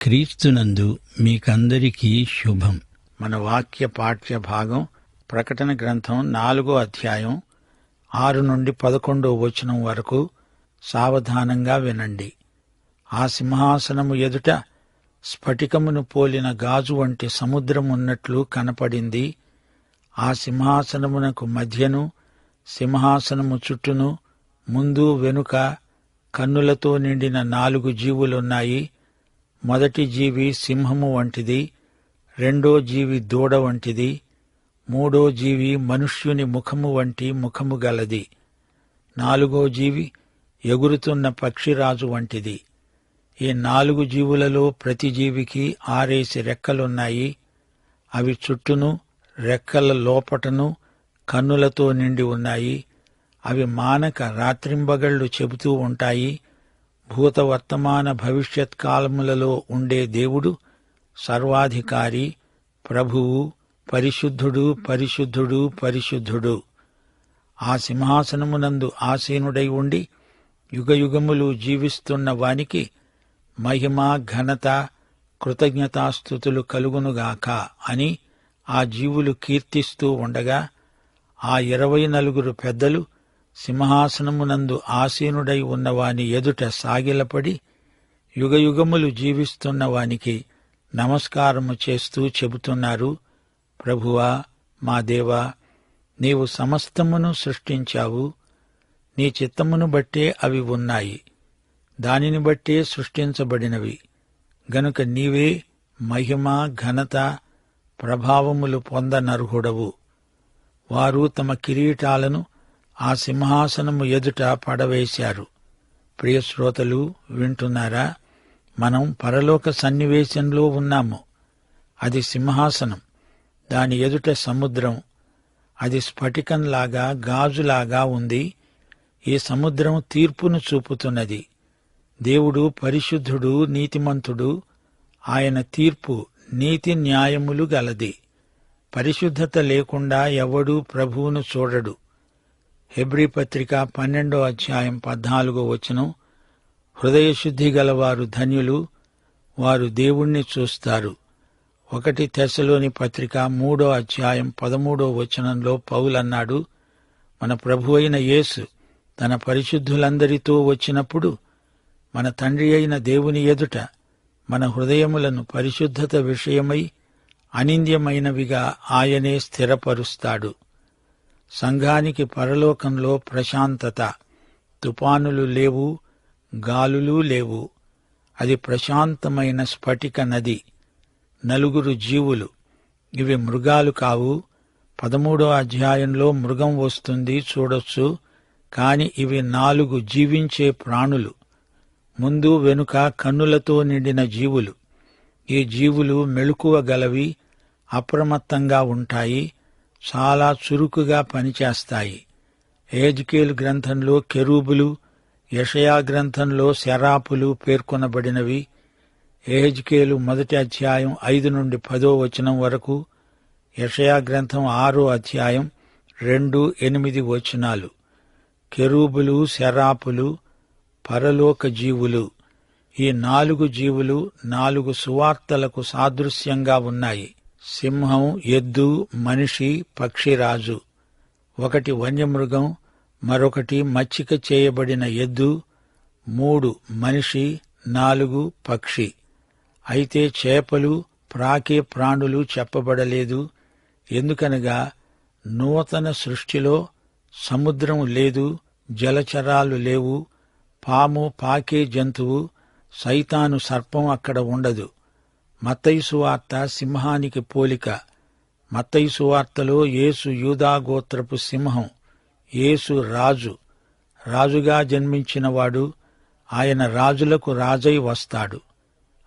క్రీస్తునందు మీకందరికీ శుభం. మన వాక్య పాఠ్య భాగం ప్రకటన గ్రంథం 4వ అధ్యాయం 6 నుండి 11వ వచనం వరకు. సావధానంగా వినండి. ఆ సింహాసనము ఎదుట స్ఫటికమును పోలిన గాజు వంటి సముద్రమున్నట్లు కనపడింది. ఆ సింహాసనమునకు మధ్యను సింహాసనము చుట్టూను ముందు వెనుక కన్నులతో నిండిన 4 జీవులున్నాయి. మొదటి జీవి సింహము వంటిది, రెండో జీవి దూడ వంటిది, మూడో జీవి మనుష్యుని ముఖము వంటి ముఖము గలది, నాలుగో జీవి ఎగురుతున్న పక్షిరాజు వంటిది. ఈ 4 జీవులలో ప్రతి జీవికి 6 రెక్కలున్నాయి. అవి చుట్టూను రెక్కల లోపటను కన్నులతో నిండి ఉన్నాయి. అవి మానక రాత్రింబగళ్లు చెబుతూ ఉంటాయి. భూత వర్తమాన భవిష్యత్ కాలములలో ఉండే దేవుడు, సర్వాధికారి, ప్రభువు, పరిశుద్ధుడు, పరిశుద్ధుడు, పరిశుద్ధుడు. ఆ సింహాసనమునందు ఆసీనుడై ఉండి యుగయుగములు జీవిస్తున్న వానికి మహిమ, ఘనత, కృతజ్ఞతాస్తుతులు కలుగునుగాక అని ఆ జీవులు కీర్తిస్తూ ఉండగా, ఆ 24 పెద్దలు సింహాసనమునందు ఆసీనుడై ఉన్నవాని ఎదుట సాగిలపడి యుగయుగములు జీవిస్తున్న వానికి నమస్కారము చేస్తూ చెబుతున్నారు, ప్రభువా, మా దేవా, నీవు సమస్తమును సృష్టించావు. నీ చిత్తమును బట్టే అవి ఉన్నాయి, దానిని బట్టే సృష్టించబడినవి. గనుక నీవే మహిమ, ఘనత, ప్రభావములు పొందనర్హుడవు. వారు తమ కిరీటాలను ఆ సింహాసనము ఎదుట పడవేశారు. ప్రియశ్రోతలు, వింటున్నారా? మనం పరలోక సన్నివేశంలో ఉన్నాము. అది సింహాసనం, దాని ఎదుట సముద్రం. అది స్ఫటికంలాగా, గాజులాగా ఉంది. ఈ సముద్రం తీర్పును చూపుతున్నది. దేవుడు పరిశుద్ధుడు, నీతిమంతుడు. ఆయన తీర్పు నీతి న్యాయములు గలది. పరిశుద్ధత లేకుండా ఎవడూ ప్రభువును చూడడు. హెబ్రీ పత్రిక 12వ అధ్యాయం 14వ వచనం, హృదయశుద్ధి గలవారు ధన్యులు, వారు దేవుణ్ణి చూస్తారు. 1 తెస్సలోని పత్రిక 3వ అధ్యాయం 13వ వచనంలో పౌలన్నాడు, మన ప్రభువైన యేసు తన పరిశుద్ధులందరితో వచ్చినప్పుడు మన తండ్రి అయిన దేవుని ఎదుట మన హృదయములను పరిశుద్ధత విషయమై అనింద్యమైనవిగా ఆయనే స్థిరపరుస్తాడు. సంఘానికి పరలోకంలో ప్రశాంతత. తుపానులు లేవు, గాలులు లేవు. అది ప్రశాంతమైన స్ఫటిక నది. 4 జీవులు. ఇవి మృగాలు కావు. 13వ అధ్యాయంలో మృగం వస్తుంది, చూడొచ్చు. కాని ఇవి 4 జీవించే ప్రాణులు. ముందు వెనుక కన్నులతో నిండిన జీవులు. ఈ జీవులు మెలకువ గలవి, అప్రమత్తంగా ఉంటాయి, చాలా చురుకుగా పనిచేస్తాయి. యెహెజ్కేలు గ్రంథంలో కెరూబులు, యెషయా గ్రంథంలో శరాపులు పేర్కొనబడినవి. యెహెజ్కేలు 1వ అధ్యాయం 5 నుండి 10వ వచనం వరకు, యెషయా గ్రంథం 6వ అధ్యాయం 2, 8 వచనాలు. కెరూబులు, శరాపులు పరలోక జీవులు. ఈ 4 జీవులు 4 సువార్తలకు సాదృశ్యంగా ఉన్నాయి. సింహం, ఎద్దు, మనిషి, పక్షిరాజు. 1 వన్యమృగం, మరొకటి మచ్చిక చేయబడిన ఎద్దు, 3 మనిషి, 4 పక్షి. అయితే చేపలు, ప్రాకే ప్రాణులు చెప్పబడలేదు. ఎందుకనగా నూతన సృష్టిలో సముద్రం లేదు, జలచరాలు లేవు, పాము, పాకే జంతువు, సైతాను సర్పం అక్కడ ఉండదు. మత్తయి సువార్త సింహానికి పోలిక. మత్తయి సువార్తలో యేసు యూదా గోత్రపు సింహం. యేసు రాజు, రాజుగా జన్మించినవాడు. ఆయన రాజులకు రాజై వస్తాడు.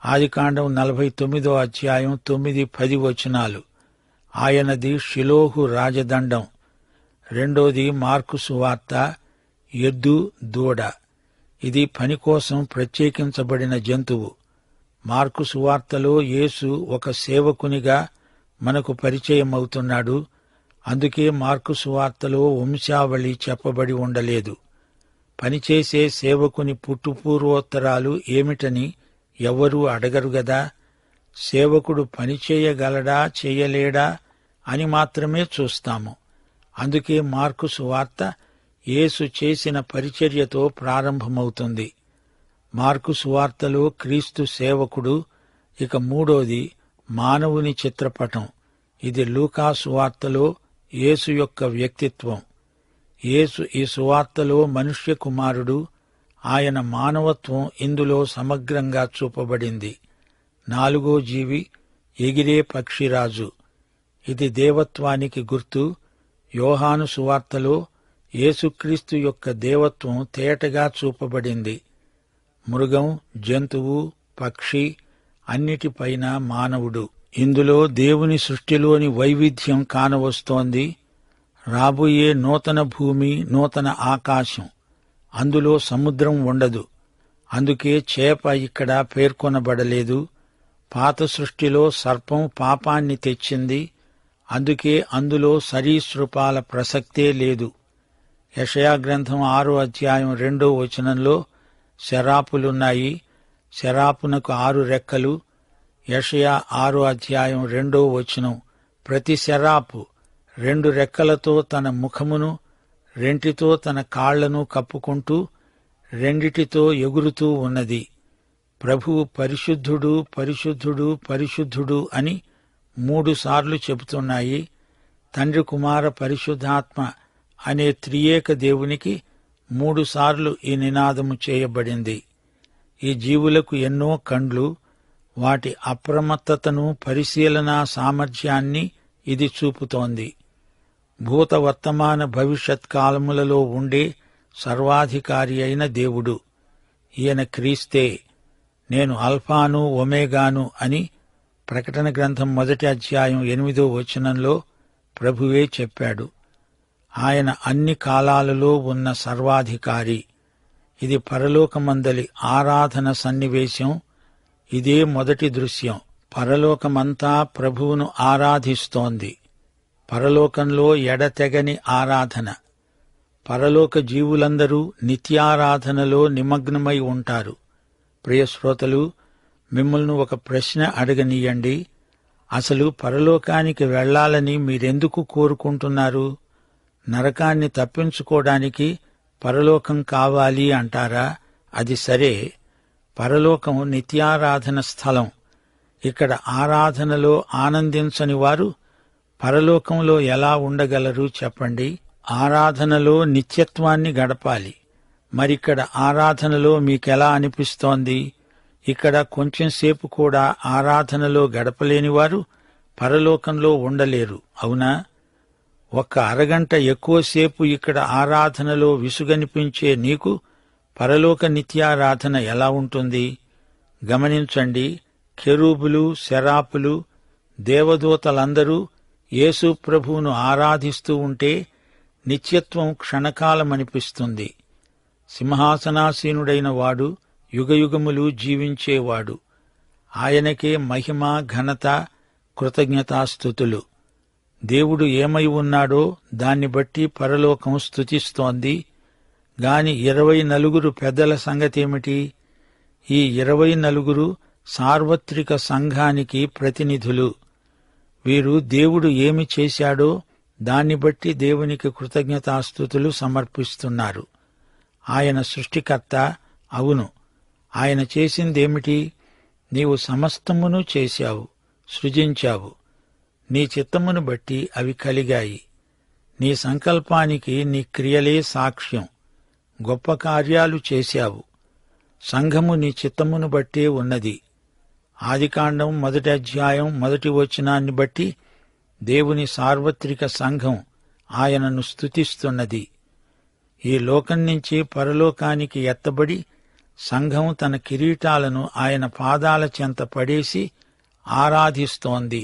ఆదికాండం 49వ అధ్యాయం 9, 10 వచనాలు. ఆయనది షిలోహు రాజదండం. రెండోది మార్కు సువార్త, ఎద్దు, దూడ. ఇది పని కోసం ప్రత్యేకించబడిన జంతువు. మార్కు సువార్తలో యేసు ఒక సేవకునిగా మనకు పరిచయమవుతున్నాడు. అందుకే మార్కు సువార్తలో వంశావళి చెప్పబడి ఉండలేదు. పనిచేసే సేవకుని పుట్టుపూర్వోత్తరాలు ఏమిటని ఎవ్వరూ అడగరు గదా. సేవకుడు పనిచేయగలడా చేయలేడా అని మాత్రమే చూస్తాము. అందుకే మార్కు సువార్త యేసు చేసిన పరిచర్యతో ప్రారంభమవుతుంది. మార్కు సువార్తలో క్రీస్తు సేవకుడు, ఇక మూడోది మానవుని చిత్రపటం. ఇది లూకా సువార్తలో యేసు యొక్క వ్యక్తిత్వం. యేసు ఈ సువార్తలో మనుష్య కుమారుడు. ఆయన మానవత్వం ఇందులో సమగ్రంగా చూపబడింది. నాలుగో జీవి ఎగిరే పక్షిరాజు. ఇది దేవత్వానికి గుర్తు. యోహాను సువార్తలో యేసుక్రీస్తు యొక్క దేవత్వం తేటగా చూపబడింది. మృగం, జంతువు, పక్షి అన్నిటిపైన మానవుడు. ఇందులో దేవుని సృష్టిలోని వైవిధ్యం కానవస్తోంది. రాబోయే నూతన భూమి, నూతన ఆకాశం, అందులో సముద్రం ఉండదు. అందుకే చేప ఇక్కడ పేర్కొనబడలేదు. పాత సృష్టిలో సర్పం పాపాన్ని తెచ్చింది. అందుకే అందులో సరీసృపాల ప్రసక్తే లేదు. యెషయా గ్రంథం 6వ అధ్యాయం 2వ వచనంలో శరాపులున్నాయి. శరాపునకు 6 రెక్కలు. యెషయా 6వ అధ్యాయం 2వ వచనం, ప్రతి శరాపు 2 రెక్కలతో తన ముఖమును, రెంటితో తన కాళ్లను కప్పుకుంటూ, రెండిటితో ఎగురుతూ ఉన్నది. ప్రభువు పరిశుద్ధుడు, పరిశుద్ధుడు, పరిశుద్ధుడు అని 3 సార్లు చెబుతున్నాయి. తండ్రి, కుమార, పరిశుద్ధాత్మ అనే త్రియేక దేవునికి 3 సార్లు ఈ నినాదము చేయబడింది. ఈ జీవులకు ఎన్నో కండ్లు. వాటి అప్రమత్తతను, పరిశీలనా సామర్థ్యాన్ని ఇది చూపుతోంది. భూత, వర్తమాన, భవిష్యత్ కాలములలో ఉండే సర్వాధికారి అయిన దేవుడు. ఈయన క్రీస్తే. నేను అల్ఫాను, ఒమేగాను అని ప్రకటన గ్రంథం 1వ అధ్యాయం 8వ వచనంలో ప్రభువే చెప్పాడు. ఆయన అన్ని కాలాలలో ఉన్న సర్వాధికారి. ఇది పరలోకమందలి ఆరాధన సన్నివేశం. ఇదే మొదటి దృశ్యం. పరలోకమంతా ప్రభువును ఆరాధిస్తోంది. పరలోకంలో ఎడతెగని ఆరాధన. పరలోక జీవులందరూ నిత్యారాధనలో నిమగ్నమై ఉంటారు. ప్రియశ్రోతలు, మిమ్మల్ని ఒక ప్రశ్న అడగనీయండి. అసలు పరలోకానికి వెళ్లాలని మీరెందుకు కోరుకుంటున్నారు? నరకాన్ని తప్పించుకోవడానికి పరలోకం కావాలి అంటారా? అది సరే. పరలోకం నిత్యారాధన స్థలం. ఇక్కడ ఆరాధనలో ఆనందించని వారు పరలోకంలో ఎలా ఉండగలరు చెప్పండి? ఆరాధనలో నిత్యత్వాన్ని గడపాలి. మరిక్కడ ఆరాధనలో మీకెలా అనిపిస్తోంది? ఇక్కడ కొంచెంసేపు కూడా ఆరాధనలో గడపలేనివారు పరలోకంలో ఉండలేరు, అవునా? ఒక్క అరగంట ఎక్కువసేపు ఇక్కడ ఆరాధనలో విసుగనిపించే నీకు పరలోక నిత్యారాధన ఎలా ఉంటుంది? గమనించండి. కెరూబులు, శరాపులు, దేవదూతలందరూ యేసు ప్రభువును ఆరాధిస్తూ ఉంటే నిత్యత్వం క్షణకాలమనిపిస్తుంది. సింహాసనాసీనుడైన వాడు యుగయుగములు జీవించేవాడు. ఆయనకే మహిమ, ఘనత, కృతజ్ఞతాస్తుతులు. దేవుడు ఏమై ఉన్నాడో దాన్ని బట్టి పరలోకం స్తుతిస్తోంది. గాని 24 పెద్దల సంగతేమిటి? ఈ 24 సార్వత్రిక సంఘానికి ప్రతినిధులు. వీరు దేవుడు ఏమి చేశాడో దాన్ని బట్టి దేవునికి కృతజ్ఞతాస్తుతులు సమర్పిస్తున్నారు. ఆయన సృష్టికర్త. అవును, ఆయన చేసిందేమిటి? నీవు సమస్తమును చేశావు, సృజించావు. నీ చిత్తమును బట్టి అవి కలిగాయి. నీ సంకల్పానికి నీ క్రియలే సాక్ష్యం. గొప్ప కార్యాలు చేశావు. సంఘము నీ చిత్తమును బట్టే ఉన్నది. ఆదికాండం 1వ అధ్యాయం 1వ వచనాన్ని బట్టి దేవుని సార్వత్రిక సంఘం ఆయనను స్తుతిస్తున్నది. ఈ లోకం నుంచి పరలోకానికి ఎత్తబడి సంఘం తన కిరీటాలను ఆయన పాదాల చెంత పడేసి ఆరాధిస్తోంది.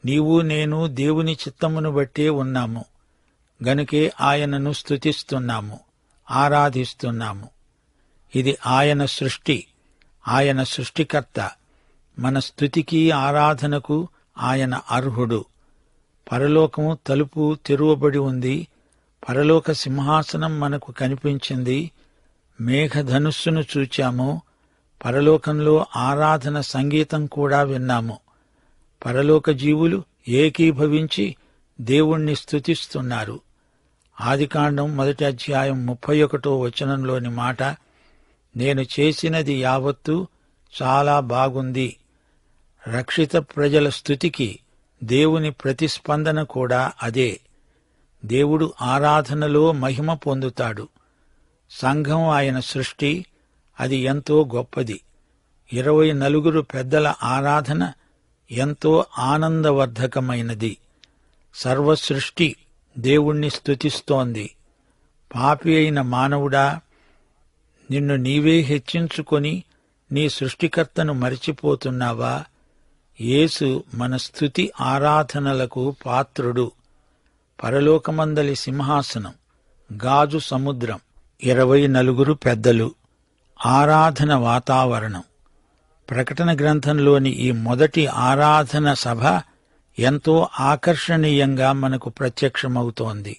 నీవు నేను దేవుని చిత్తమును బట్టే ఉన్నాము. గనుకే ఆయనను స్తుతిస్తున్నాము, ఆరాధిస్తున్నాము. ఇది ఆయన సృష్టి, ఆయన సృష్టికర్త. మన స్తుతికి, ఆరాధనకు ఆయన అర్హుడు. పరలోకం తలుపు తెరువబడి ఉంది. పరలోక సింహాసనం మనకు కనిపించింది. మేఘధనుస్సును చూచాము. పరలోకంలో ఆరాధన సంగీతం కూడా విన్నాము. పరలోక జీవులు ఏకీభవించి దేవుణ్ణి స్తుతిస్తున్నారు. ఆదికాండం 1వ అధ్యాయం 31వ వచనంలోని మాట, నేను చేసినది యావత్తూ చాలా బాగుంది. రక్షిత ప్రజల స్తుతికి దేవుని ప్రతిస్పందన కూడా అదే. దేవుడు ఆరాధనలో మహిమ పొందుతాడు. సంఘం ఆయన సృష్టి, అది ఎంతో గొప్పది. 24 పెద్దల ఆరాధన ఎంతో ఆనందవర్ధకమైనది. సర్వసృష్టి దేవుణ్ణి స్తుతిస్తోంది. పాపి అయిన మానవుడా, నిన్ను నీవే హెచ్చించుకొని నీ సృష్టికర్తను మరిచిపోతున్నావా? యేసు మన స్తుతి ఆరాధనలకు పాత్రుడు. పరలోకమందలి సింహాసనం, గాజు సముద్రం, 24 పెద్దలు, ఆరాధన వాతావరణం. ప్రకటన గ్రంథంలోని ఈ మొదటి ఆరాధన సభ ఎంతో ఆకర్షణీయంగా మనకు ప్రత్యక్షమవుతోంది.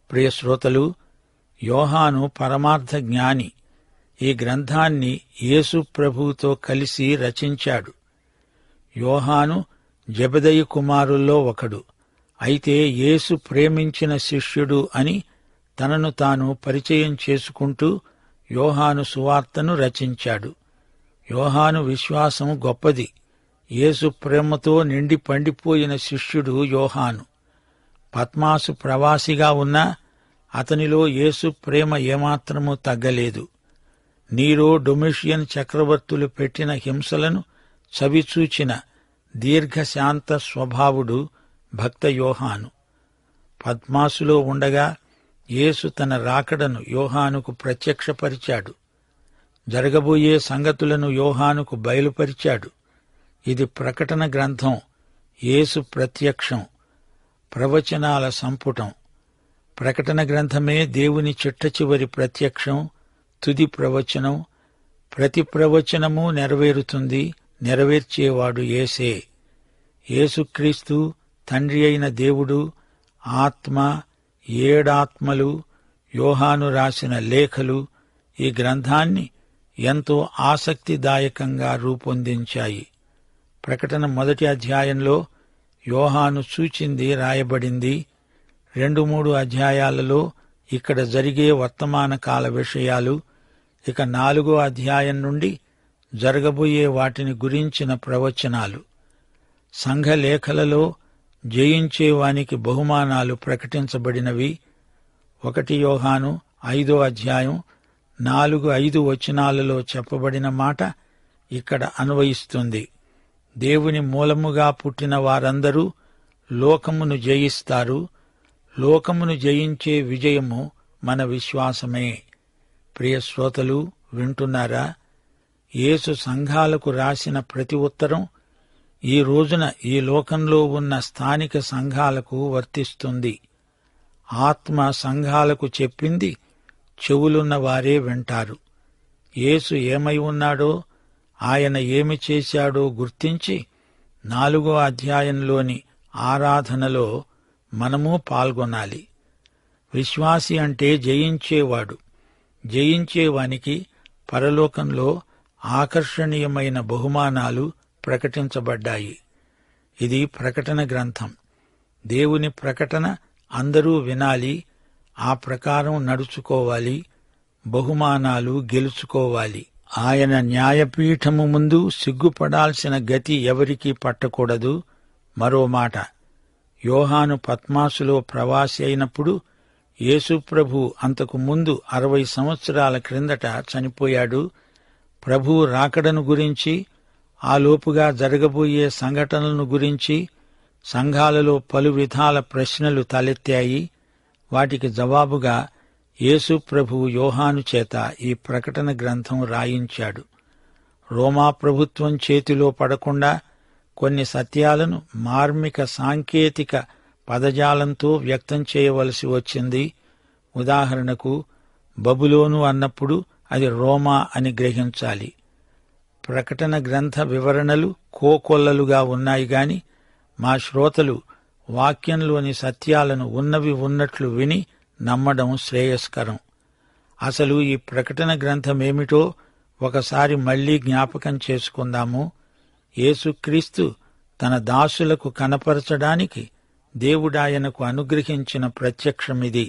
ప్రియ శ్రోతలు, యోహాను పరమార్థ జ్ఞాని. ఈ గ్రంథాన్ని యేసు ప్రభువుతో కలిసి రచించాడు. యోహాను జెబెదయి కుమారుల్లో ఒకడు. అయితే యేసు ప్రేమించిన శిష్యుడు అని తనను తాను పరిచయం చేసుకుంటూ యోహాను సువార్తను రచించాడు. యోహాను విశ్వాసం గొప్పది. యేసు ప్రేమతో నిండి పండిపోయిన శిష్యుడు యోహాను. పత్మాసు ప్రవాసిగా ఉన్నా అతనిలో యేసు ప్రేమ ఏమాత్రమూ తగ్గలేదు. నీరో, డొమిషియన్ చక్రవర్తులు పెట్టిన హింసలను చవిచూచిన దీర్ఘశాంత స్వభావుడు భక్త యోహాను. పద్మాసులో ఉండగా యేసు తన రాకడను యోహానుకు ప్రత్యక్షపరిచాడు. జరగబోయే సంగతులను యోహానుకు బయలుపరిచాడు. ఇది ప్రకటన గ్రంథం, యేసు ప్రత్యక్షం, ప్రవచనాల సంపుటం. ప్రకటన గ్రంథమే దేవుని చిట్టచివరి ప్రత్యక్షం, తుది ప్రవచనం. ప్రతి ప్రవచనము నెరవేరుతుంది. నెరవేర్చేవాడు యేసే. యేసుక్రీస్తు, తండ్రి అయిన దేవుడు, ఆత్మ, 7 ఆత్మలు, యోహాను రాసిన లేఖలు ఈ గ్రంథాన్ని ఎంతో ఆసక్తిదాయకంగా రూపొందించాయి. ప్రకటన 1వ అధ్యాయంలో యోహాను చూచింది రాయబడింది. 2-3 అధ్యాయాలలో ఇక్కడ జరిగే వర్తమాన కాల విషయాలు, ఇక 4వ అధ్యాయం నుండి జరగబోయే వాటిని గురించిన ప్రవచనాలు. సంఘలేఖలలో జయించేవానికి బహుమానాలు ప్రకటించబడినవి. 1 యోహాను 5వ అధ్యాయం 4-5 వచనాలలో చెప్పబడిన మాట ఇక్కడ అన్వయిస్తుంది. దేవుని మూలముగా పుట్టిన వారందరూ లోకమును జయిస్తారు. లోకమును జయించే విజయము మన విశ్వాసమే. ప్రియ శ్రోతలు, వింటున్నారా? యేసు సంఘాలకు రాసిన ప్రతి ఉత్తరం ఈ రోజున ఈ లోకంలో ఉన్న స్థానిక సంఘాలకు వర్తిస్తుంది. ఆత్మ సంఘాలకు చెప్పింది చెవులున్న వారే వింటారు. యేసు ఏమై ఉన్నాడో, ఆయన ఏమి చేశాడో గుర్తించి 4వ అధ్యాయంలోని ఆరాధనలో మనము పాల్గొనాలి. విశ్వాసి అంటే జయించేవాడు. జయించేవానికి పరలోకంలో ఆకర్షణీయమైన బహుమానాలు ప్రకటించబడ్డాయి. ఇది ప్రకటన గ్రంథం. దేవుని ప్రకటన అందరూ వినాలి, ఆ ప్రకారం నడుచుకోవాలి, బహుమానాలు గెలుచుకోవాలి. ఆయన న్యాయపీఠము ముందు సిగ్గుపడాల్సిన గతి ఎవరికీ పట్టకూడదు. మరో మాట, యోహాను పత్మాసులో ప్రవాసి అయినప్పుడు యేసుప్రభు అంతకు ముందు 60 సంవత్సరాల క్రిందట చనిపోయాడు. ప్రభువు రాకడను గురించి, ఆలోపుగా జరగబోయే సంఘటనలను గురించి సంఘాలలో పలు విధాల ప్రశ్నలు తలెత్తాయి. వాటికి జవాబుగా యేసు ప్రభువు యోహాను చేత ఈ ప్రకటన గ్రంథం రాయించాడు. రోమా ప్రభుత్వం చేతిలో పడకుండా కొన్ని సత్యాలను మార్మిక సాంకేతిక పదజాలంతో వ్యక్తం చేయవలసి వచ్చింది. ఉదాహరణకు, బబులోను అన్నప్పుడు అది రోమా అని గ్రహించాలి. ప్రకటన గ్రంథ వివరణలు కోకొల్లలుగా ఉన్నాయి గాని మా శ్రోతలు వాక్యంలోని సత్యాలను ఉన్నవి ఉన్నట్లు విని నమ్మడం శ్రేయస్కరం. అసలు ఈ ప్రకటన గ్రంథమేమిటో ఒకసారి మళ్లీ జ్ఞాపకం చేసుకుందాము. యేసుక్రీస్తు తన దాసులకు కనపరచడానికి దేవుడాయనకు అనుగ్రహించిన ప్రత్యక్షమిది.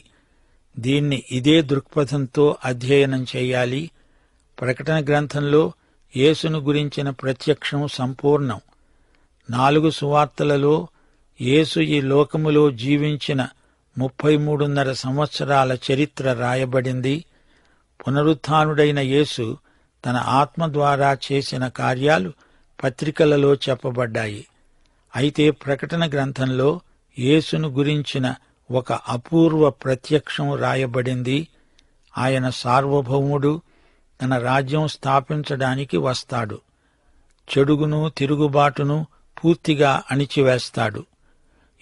దీన్ని ఇదే దృక్పథంతో అధ్యయనం చేయాలి. ప్రకటన గ్రంథంలో యేసును గురించిన ప్రత్యక్షం సంపూర్ణం. 4 సువార్తలలో యేసు ఈ లోకములో జీవించిన 33.5 సంవత్సరాల చరిత్ర రాయబడింది. పునరుత్థానుడైన యేసు తన ఆత్మ ద్వారా చేసిన కార్యాలు పత్రికలలో చెప్పబడ్డాయి. అయితే ప్రకటన గ్రంథంలో యేసును గురించిన ఒక అపూర్వ ప్రత్యక్షం రాయబడింది. ఆయన సార్వభౌముడు, తన రాజ్యం స్థాపించడానికి వస్తాడు. చెడుగును తిరుగుబాటును పూర్తిగా అణిచివేస్తాడు.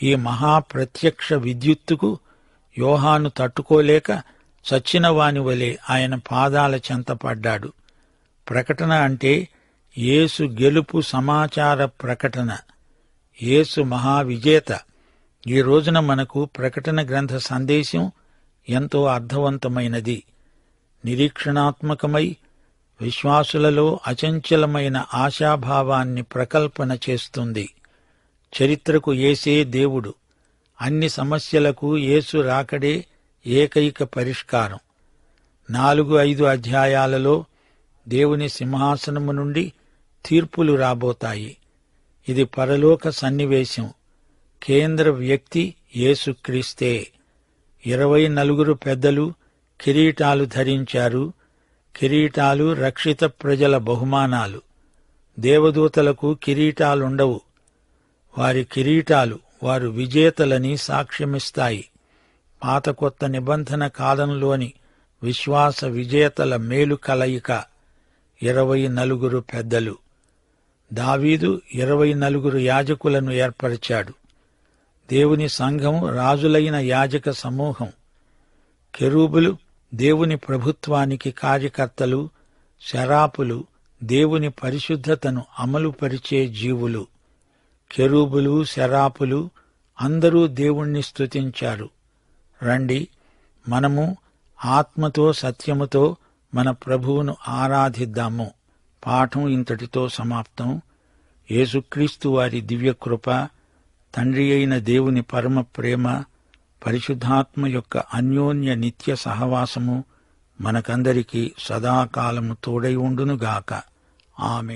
ఈ మహాప్రత్యక్ష విద్యుత్తుకు యోహాను తట్టుకోలేక చచ్చిన వాని వలె ఆయన పాదాల చెంతపడ్డాడు. ప్రకటన అంటే యేసు గెలుపు సమాచార ప్రకటన. యేసు మహావిజేత. ఈ రోజున మనకు ప్రకటన గ్రంథ సందేశం ఎంతో అర్థవంతమైనది. నిరీక్షణాత్మకమై విశ్వాసులలో అచంచలమైన ఆశాభావాన్ని ప్రకల్పన చేస్తుంది. చరిత్రకు యేసే దేవుడు. అన్ని సమస్యలకు యేసు రాకడే ఏకైక పరిష్కారం. 4-5 అధ్యాయాలలో దేవుని సింహాసనము నుండి తీర్పులు రాబోతాయి. ఇది పరలోక సన్నివేశం. కేంద్ర వ్యక్తి యేసుక్రీస్తే. 24 పెద్దలు కిరీటాలు ధరించారు. కిరీటాలు రక్షిత ప్రజల బహుమానాలు. దేవదూతలకు కిరీటాలుండవు. వారి కిరీటాలు వారు విజేతలని సాక్ష్యమిస్తాయి. పాత కొత్త నిబంధన కాలంలోని విశ్వాస విజేతల మేలు కలయిక 24 పెద్దలు. దావీదు 24 యాజకులను ఏర్పరిచాడు. దేవుని సంఘం రాజులైన యాజక సమూహం. కెరూబులు దేవుని ప్రభుత్వానికి కార్యకర్తలు. శరాపులు దేవుని పరిశుద్ధతను అమలుపరిచే జీవులు. కెరూబులు, శరాపులు అందరూ దేవుణ్ణి స్తుతించారు. రండి, మనము ఆత్మతో సత్యముతో మన ప్రభువును ఆరాధిద్దాము. పాఠం ఇంతటితో సమాప్తం. యేసుక్రీస్తు వారి దివ్యకృప, తండ్రి అయిన దేవుని పరమ ప్రేమ, పరిశుద్ధాత్మ యొక్క అన్యోన్య నిత్య సహవాసము మనకందరికీ సదాకాలము తోడై ఉండునుగాక. ఆమేన్.